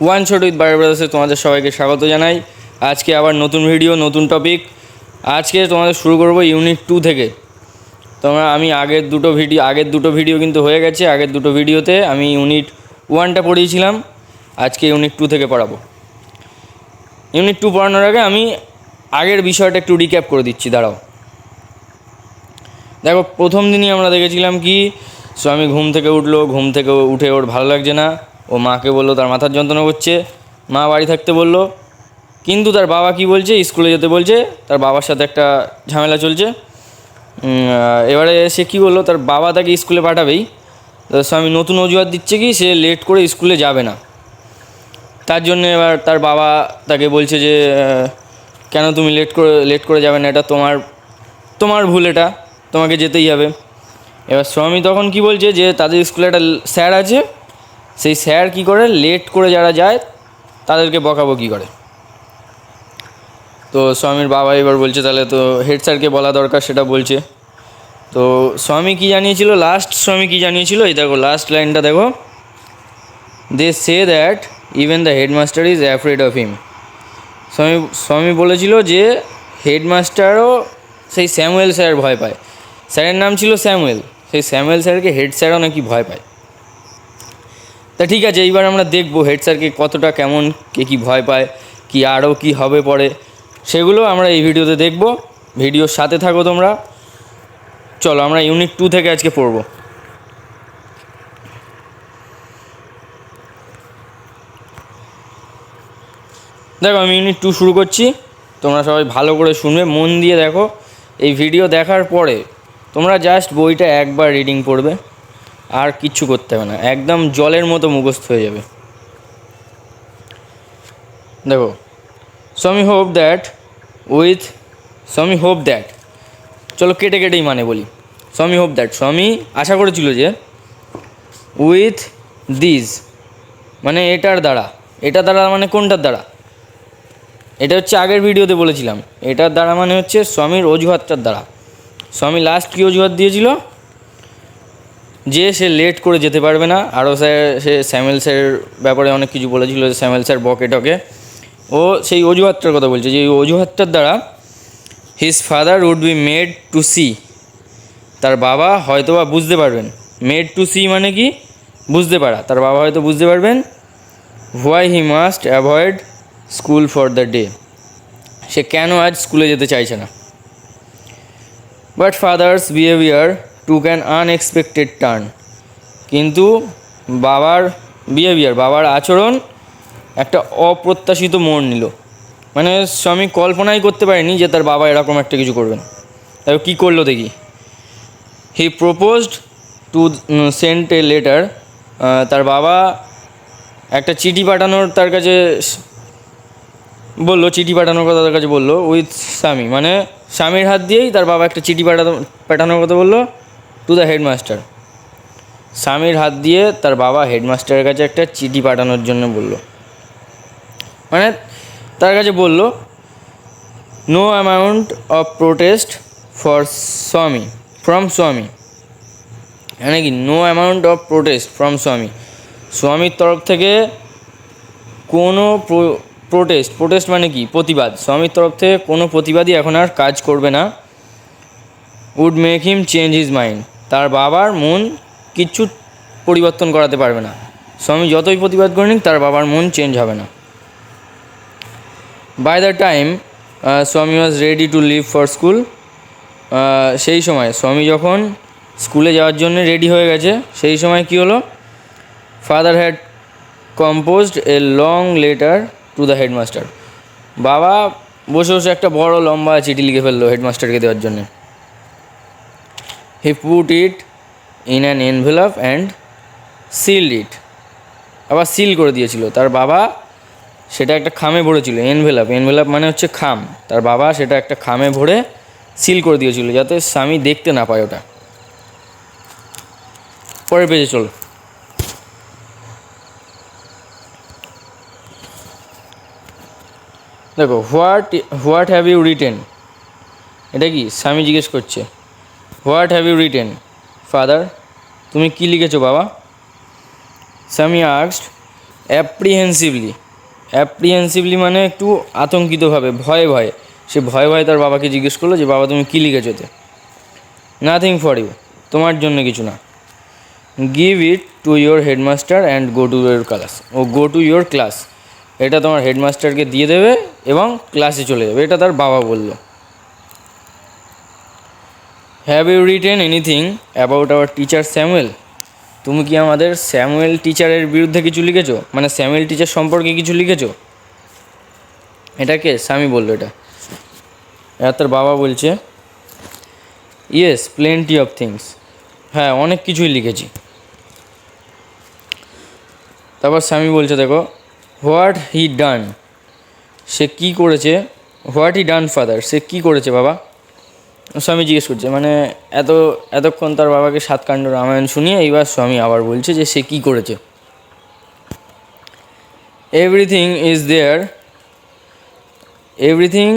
One shot with বাড়ি ব্রাদার্সে তোমাদের সবাইকে স্বাগত জানাই। আজকে আবার নতুন ভিডিও, নতুন টপিক। আজকে তোমাদের শুরু করব ইউনিট 2 থেকে। আমি আগের দুটো ভিডিও কিন্তু হয়ে গেছে। আগের দুটো ভিডিওতে আমি ইউনিট 1টা পড়িয়েছিলাম, আজকে ইউনিট 2 থেকে পড়াবো। ইউনিট 2 পড়ানোর আগে আমি আগের বিষয়টা একটু রিক্যাপ করে দিচ্ছি, দাঁড়াও। দেখো, প্রথম দিনই আমরা দেখেছিলাম কি স্বামী ঘুম থেকে উঠে ওর ভালো লাগছে না। ও মাকে বললো তার মাথার যন্ত্রণা করছে, মা বাড়ি থাকতে বললো। কিন্তু তার বাবা কি বলছে, স্কুলে যেতে বলছে। তার বাবার সাথে একটা ঝামেলা চলছে। এবারে সে কী বললো, তার বাবা তাকে স্কুলে পাঠাবেই। স্বামী নতুন অজুহাত দিচ্ছে কি সে লেট করে স্কুলে যাবে না। তার জন্য এবার তার বাবা তাকে বলছে যে কেন তুমি লেট করে যাবে না, এটা তোমার ভুল, এটা তোমাকে যেতেই হবে। এবার স্বামী তখন কি বলছে যে তাদের স্কুলে একটা স্যার আছে, সেই স্যার কি করে লেট করে যারা যায় তাদেরকে বকাবকি করে। তো স্বামীর বাবা এবার বলছে তাহলে তো হেড স্যারকে বলা দরকার, সেটা বলছে। তো স্বামী কী জানিয়েছিল, এই দেখো লাস্ট লাইনটা দেখো, they say that even the headmaster is afraid of him. Swami বলেছিল যে হেডমাস্টারও সেই স্যামুয়েল স্যার ভয় পায়। স্যারের নাম ছিল স্যামুয়েল, সেই স্যামুয়েল স্যারকে হেড স্যারও নাকি ভয় পায়। তা ঠিক আছে, এইবার আমরা দেখবো হেড স্যারকে কতটা কেমন, কে কী ভয় পায়, কি আরও কী হবে পরে, সেগুলো আমরা এই ভিডিওতে দেখব। ভিডিওর সাথে থাকো তোমরা। চলো আমরা ইউনিট 2 থেকে আজকে পড়ব। দেখো, আমি ইউনিট 2 শুরু করছি। তোমরা সবাই ভালো করে শুনবে, মন দিয়ে দেখো। এই ভিডিও দেখার পরে তোমরা জাস্ট বইটা একবার রিডিং পড়বে, আর কিচ্ছু করতে হবে না, একদম জলের মতো মুখস্থ হয়ে যাবে। দেখো, স্বামী হোপ দ্যাট, চলো কেটেই মানে বলি। স্বামী আশা করেছিল যে উইথ দিস মানে এটার দ্বারা মানে কোনটার দ্বারা, এটা হচ্ছে আগের ভিডিওতে বলেছিলাম। এটার দ্বারা মানে হচ্ছে স্বামীর অজুহাতটার দ্বারা। স্বামী লাস্ট কী অজুহাত দিয়েছিল, যে সে লেট করে যেতে পারবে না। আরও সে স্যামুয়েল স্যারের ব্যাপারে অনেক কিছু বলেছিল, যে স্যামুয়েল স্যার বকে টকে। ও সেই অজুহাতটার কথা বলছে, যে এই অজুহাতটার দ্বারা his father would be made to see, তার বাবা হয়তো বা বুঝতে পারবেন। মেড টু সি মানে কি, বুঝতে পারা। তার বাবা হয়তো বুঝতে পারবেন why he must avoid school for the day, সে কেন আজ স্কুলে যেতে চাইছে না। But father's behaviour took an unexpected turn, কিন্তু বাবার আচরণ একটা অপ্রত্যাশিত মোড় নিল। মানে স্বামী কল্পনাই করতে পারেনি যে তার বাবা এরকম একটা কিছু করবেন। তাই কী করলো দেখি। He proposed to send a letter, তার বাবা একটা চিঠি পাঠানোর তার কাছে বললো, তার কাছে বললো উইথ স্বামী, মানে স্বামীর হাত দিয়েই তার বাবা একটা চিঠি পাঠানোর কথা বললো টু দ্য হেডমাস্টার। স্বামীর হাত দিয়ে তার বাবা হেডমাস্টারের কাছে একটা চিঠি পাঠানোর জন্য বললো, মানে তার কাছে বলল no amount of protest from Swami, মানে কি no amount of protest from স্বামীর তরফ থেকে কোনো প্রোটেস্ট মানে কি, প্রতিবাদ। স্বামীর তরফ থেকে কোনো প্রতিবাদই এখন আর কাজ করবে না। Would make him change his mind, তার বাবার মন কিচ্ছু পরিবর্তন করাতে পারবে না। স্বামী যতই প্রতিবাদ করে নিক, তার বাবার মন চেঞ্জ হবে না। বাই দ্য টাইম স্বামী was ready to leave for school, সেই সময় স্বামী যখন স্কুলে যাওয়ার জন্য রেডি হয়ে গেছে, সেই সময় কী হলো, father had composed a long letter to the headmaster, বাবা বসে একটা বড় লম্বা চিঠি লিখে ফেললো হেডমাস্টারকে দেওয়ার জন্যে। He put it in an envelope and sealed it, আবার সিল করে দিয়েছিল। তার বাবা সেটা একটা খামে ভরেছিল, এনভেলপ মানে হচ্ছে খাম। তার বাবা সেটা একটা খামে ভরে সিল করে দিয়েছিল, যাতে স্বামী দেখতে না পায় ওটা। পরের পেজে চলো। দেখো, হোয়াট হ্যাভ ইউ রিটেন, এটা কি স্বামী জিজ্ঞেস করছে, what have you written father, তুমি কী লিখেছো বাবা। স্বামী আস্কড অ্যাপ্রিহেন্সিভলি, অ্যাপ্রিহেন্সিভলি মানে একটু আতঙ্কিতভাবে, ভয়ে ভয়ে, সে ভয়ে ভয়ে তার বাবাকে জিজ্ঞেস করলো যে বাবা তুমি কী লিখেছো এতে? নাথিং ফর ইউ, তোমার জন্য কিছু না। Give it to your headmaster and go to your class, ও গো টু ইয়োর ক্লাস, এটা তোমার হেডমাস্টারকে দিয়ে দেবে এবং ক্লাসে চলে যাবে, এটা তার বাবা বলল। Have you written anything about our teacher Samuel, তুমি কি আমাদের স্যামুয়েল টিচারের বিরুদ্ধে কিছু লিখেছো, মানে স্যামুয়েল টিচার সম্পর্কে কিছু লিখেছো? এটাকে স্বামী বললো এটা। আর তার বাবা বলছে ইয়েস প্লেন্টি অফ থিংস, হ্যাঁ অনেক কিছুই লিখেছি। তারপর স্বামী বলছে দেখো, হোয়াট হি ডান, সে কী করেছে, হোয়াট হি ডান ফাদার, সে কী করেছে বাবা? স্বামী জিজ্ঞেস করছে, মানে এতক্ষণ তার বাবাকে সাতকাণ্ড রামায়ণ শুনিয়ে এইবার স্বামী আবার বলছে যে সে কী করেছে। Everything is there, everything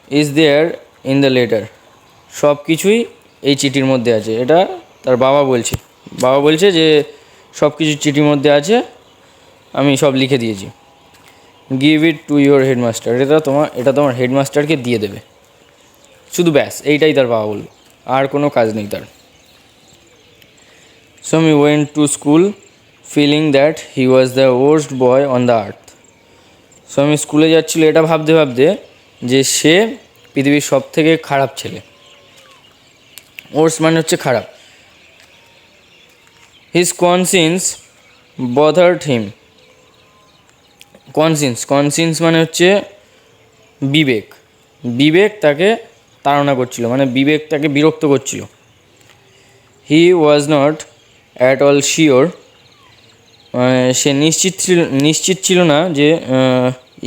is there in the letter, সব কিছুই এই চিঠির মধ্যে আছে, এটা তার বাবা বলছে। বাবা বলছে যে সব কিছু চিঠির মধ্যে আছে, আমি সব লিখে দিয়েছি। Give it to your headmaster, এটা তোমার হেডমাস্টারকে দিয়ে দেবে, শুধু ব্যাস এইটাই তার বাবা বলল, আর কোনো কাজ নেই তার। Swami went to school feeling that he was the worst boy on the earth, Swami স্কুলে যাচ্ছিল এটা ভাবতে ভাবতে যে সে পৃথিবীর সব থেকে খারাপ ছেলে। ওর্স মানে হচ্ছে খারাপ। হিজ কনসিয়েন্স বদার্ড হিম, কনসিয়েন্স মানে হচ্ছে বিবেক, বিবেক তাকে তাড়না করছিল, মানে বিবেক তাকে বিরক্ত করছিল। He was not at all sure, সে নিশ্চিত ছিল না যে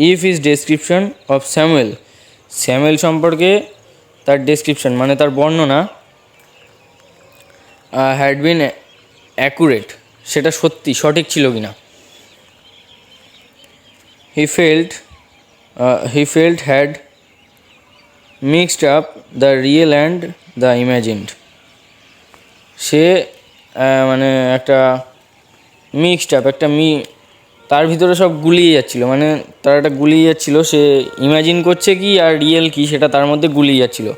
if is description of Samuel সম্পর্কে তার ডেসক্রিপশন মানে তার বর্ণনা হ্যাড বিন অ্যাকুরেট, সেটা সঠিক ছিল কি না। He felt had mixed up the real and the imagined, সে মানে একটা তার ভিতরে সব গুলিয়ে যাচ্ছিলো, মানে তার একটা গুলিয়ে যাচ্ছিলো, সে ইমাজিন করছে কি আর রিয়েল কি সেটা তার মধ্যে গুলিয়ে যাচ্ছিলো।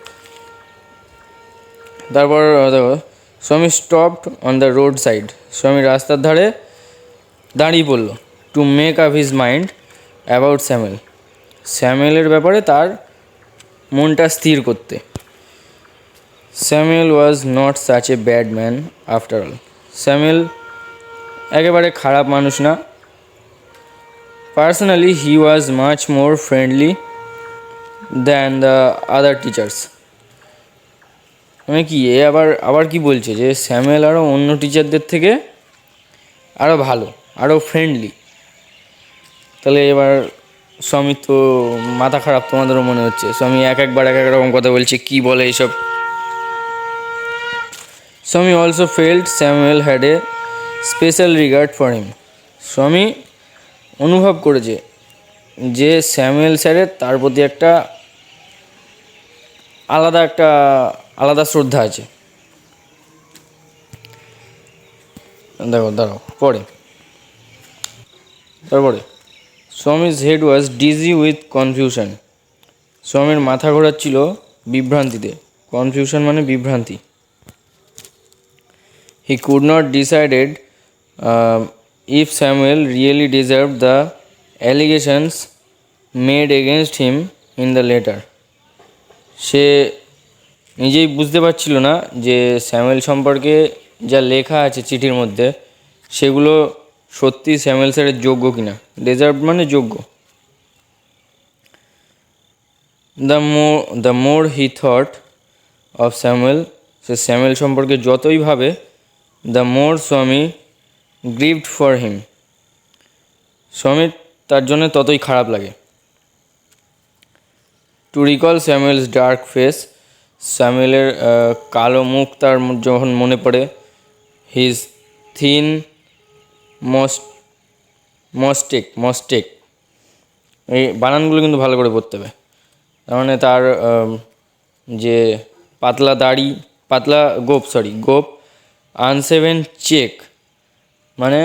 তারপর দেখো, Swami stopped on the road side, Swami রাস্তার ধারে দাঁড়িয়ে পড়লো। To make up his mind about স্যামুয়েলের ব্যাপারে তার মনটা স্থির করতে। Samuel was not such a bad man after all, Samuel একেবারে খারাপ মানুষ না। Personally he was much more friendly than the other teachers, মানে কি এ আবার কি বলছে যে স্যামুয়েল আরও অন্য টিচারদের থেকে আরও ভালো, আরও ফ্রেন্ডলি। তাহলে এবার স্বামী তো মাথা খারাপ, তোমাদেরও মনে হচ্ছে স্বামী এক এক রকম কথা বলছে, কি বলে এইসব। স্বামী also felt Samuel had a special regard for him, স্বামী অনুভব করেছে যে স্যামুয়েল স্যারের তার প্রতি একটা আলাদা শ্রদ্ধা আছে। দাঁড়াও তারপরে Swami's head was dizzy with confusion, স্বামীর মাথা ঘোরাচ্ছিল বিভ্রান্তিতে, কনফিউশন মানে বিভ্রান্তি। He could not decided if Samuel really deserve the allegations made against him in the letter, সে নিজেই বুঝতে পারছিল না যে স্যামুয়েল সম্পর্কে যা লেখা আছে চিঠির মধ্যে সেগুলো সত্যি স্যামুয়েল স্যারের যোগ্য কিনা, ডিজার্ভ মানে যোগ্য। The more he thought of Samuel, say Samuel সম্পর্কে যতই ভাবে, দ্য মোর স্বামী গ্রিভড ফর হিম, স্বামীর তার জন্য ততই খারাপ লাগে। To recall Samuel's dark face, স্যামুয়েলের কালো মুখ তার যখন মনে পড়ে। হিজ থিন মস্টেক, এই বানানগুলো কিন্তু ভালো করে পড়তে হবে, তার মানে তার যে পাতলা দাড়ি, গোপ, আনসেভেন চেক মানে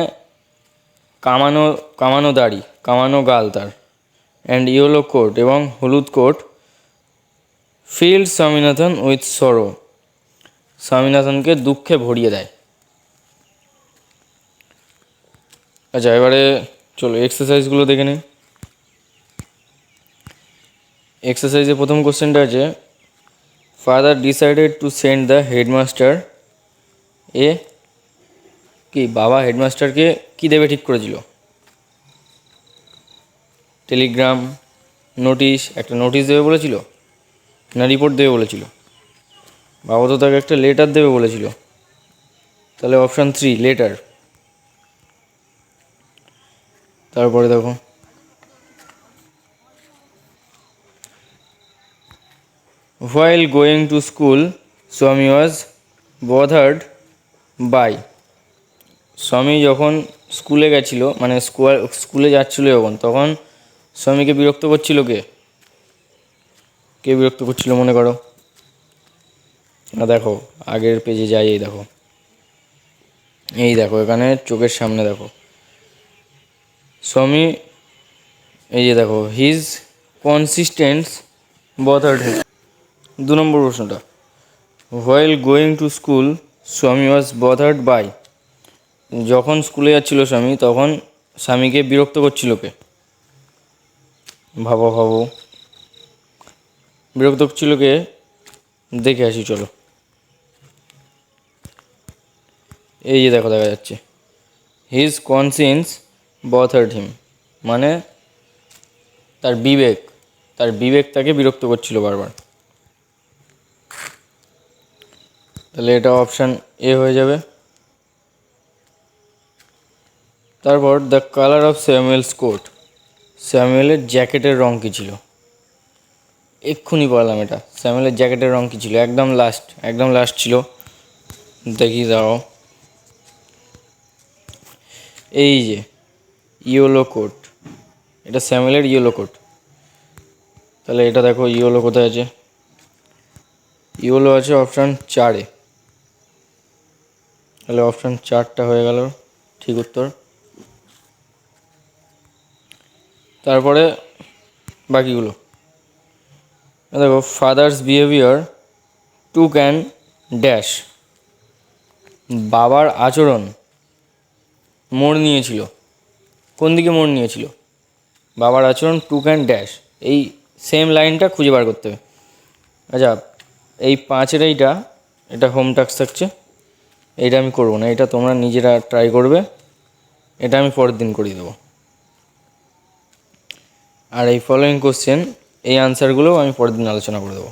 কামানো কামানো দাড়ি, কামানো গাল তার, অ্যান্ড ইয়েলো কোট এবং হলুদ coat, field Swaminathan with sorrow, স্বামীনাথনকে দুঃখে ভরিয়ে দেয়। আচ্ছা, এবারে চলো এক্সারসাইজগুলো দেখে নিই। এক্সারসাইজে প্রথম কোশ্চেনটা আছে, father decided to send the headmaster a, কি বাবা হেডমাস্টারকে কি দেবে ঠিক করেছিল? টেলিগ্রাম, নোটিশ, একটা নোটিশ দেবে বলেছিল না রিপোর্ট দেবে বলেছিল? বাবা তো তাকে একটা লেটার দেবে বলেছিল, তাহলে অপশান 3 লেটার। তারপরে দেখো, while going to school স্বামী was bothered by, স্বামী যখন স্কুলে গেছিলো মানে স্কুলে যাচ্ছিলো যখন, তখন স্বামীকে বিরক্ত করছিল কে? কে বিরক্ত করছিল মনে করো? না দেখো, আগের পেজে যাই, এই দেখো এখানে চোখের সামনে দেখো, স্বামী, এই যে দেখো, হিজ কনসিস্টেন্স bothered him। 2 নম্বর প্রশ্নটা, while going to school স্বামী was bothered by, যখন স্কুলে যাচ্ছিল স্বামী তখন স্বামীকে বিরক্ত করছিল কে? ভাবো ভাবো, বিরক্ত করছিল কে? দেখে আসি চলো। এই যে দেখো দেখা যাচ্ছে, হিজ কনসিয়েন্স bothered him, মানে তার বিবেক তাকে বিরক্ত করছিল বারবার। তাহলে এটা অপশান এ হয়ে যাবে। তারপর the colour of Samuel's coat, স্যামুয়েলের জ্যাকেটের রং কী ছিল? এক্ষুনি বললাম এটা, স্যামুয়েলের জ্যাকেটের রং কী ছিল? একদম লাস্ট ছিল, দেখিয়ে দাও। এই যে ইয়েলো কোট, এটা স্যামুয়েলের ইয়েলো কোট। তাহলে এটা দেখো ইয়েলো কোথায় আছে? ইয়েলো আছে অপশান 4-এ। তাহলে অপশান 4টা হয়ে গেল ঠিক উত্তর। তারপরে বাকিগুলো দেখো, father's behaviour to can dash, বাবার আচরণ মোড় নিয়েছিল, কোন দিকে মোড় নিয়েছিল? বাবার আচরণ টু ক্যান ড্যাশ, এই সেম লাইনটা খুঁজে বার করতে হবে। আচ্ছা, এই 5-এর এটা হোম টাস্ক থাকছে, এইটা আমি করবো না, এটা তোমরা নিজেরা ট্রাই করবে, এটা আমি পরের দিন করিয়ে দেবো। আর এই ফলোয়িং কোশ্চেন, এই আনসারগুলোও আমি পরের দিন আলোচনা করে দেবো।